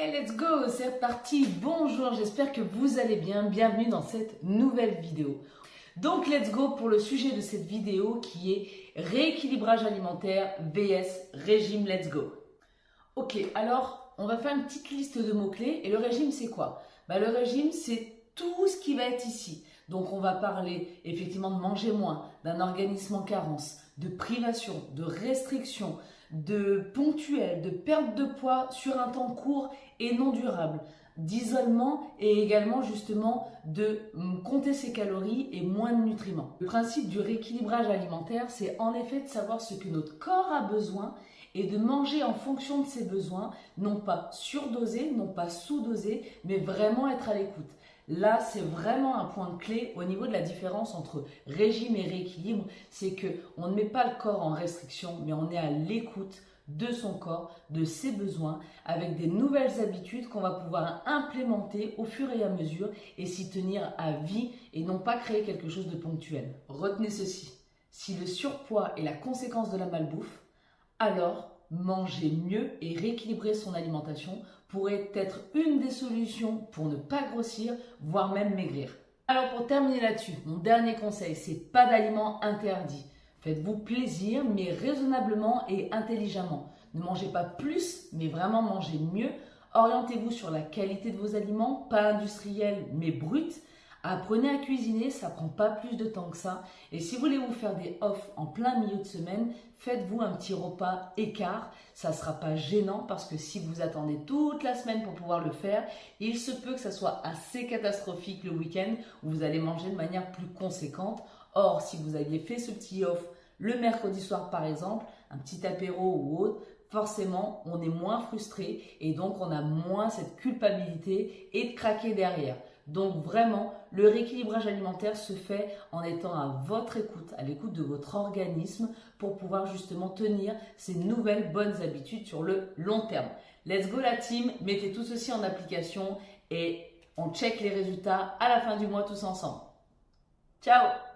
Et let's go, c'est parti. Bonjour, j'espère que vous allez bien. Bienvenue dans cette nouvelle vidéo. Donc let's go pour le sujet de cette vidéo qui est rééquilibrage alimentaire vs régime let's go. Ok, alors on va faire une petite liste de mots-clés. Et le régime c'est quoi? Le régime c'est tout ce qui va être ici. Donc on va parler effectivement de manger moins, d'un organisme en carence, de privation, de restriction, de ponctuel, de perte de poids sur un temps court et non durable, d'isolement et également justement de compter ses calories et moins de nutriments. Le principe du rééquilibrage alimentaire, c'est en effet de savoir ce que notre corps a besoin et de manger en fonction de ses besoins, non pas surdoser, non pas sous-doser, mais vraiment être à l'écoute. Là, c'est vraiment un point clé au niveau de la différence entre régime et rééquilibre, c'est qu'on ne met pas le corps en restriction, mais on est à l'écoute de son corps, de ses besoins, avec des nouvelles habitudes qu'on va pouvoir implémenter au fur et à mesure et s'y tenir à vie et non pas créer quelque chose de ponctuel. Retenez ceci, si le surpoids est la conséquence de la malbouffe, alors manger mieux et rééquilibrer son alimentation pourrait être une des solutions pour ne pas grossir, voire même maigrir. Alors pour terminer là-dessus, mon dernier conseil, c'est pas d'aliments interdits. Faites-vous plaisir, mais raisonnablement et intelligemment. Ne mangez pas plus, mais vraiment mangez mieux. Orientez-vous sur la qualité de vos aliments, pas industriels, mais bruts. Apprenez à cuisiner, ça prend pas plus de temps que ça. Et si vous voulez vous faire des off en plein milieu de semaine, faites-vous un petit repas écart. Ça ne sera pas gênant parce que si vous attendez toute la semaine pour pouvoir le faire, il se peut que ça soit assez catastrophique le week-end où vous allez manger de manière plus conséquente. Or, si vous aviez fait ce petit off le mercredi soir par exemple, un petit apéro ou autre, forcément on est moins frustré et donc on a moins cette culpabilité et de craquer derrière. Donc vraiment, le rééquilibrage alimentaire se fait en étant à votre écoute, à l'écoute de votre organisme pour pouvoir justement tenir ces nouvelles bonnes habitudes sur le long terme. Let's go la team, mettez tout ceci en application et on check les résultats à la fin du mois tous ensemble. Ciao!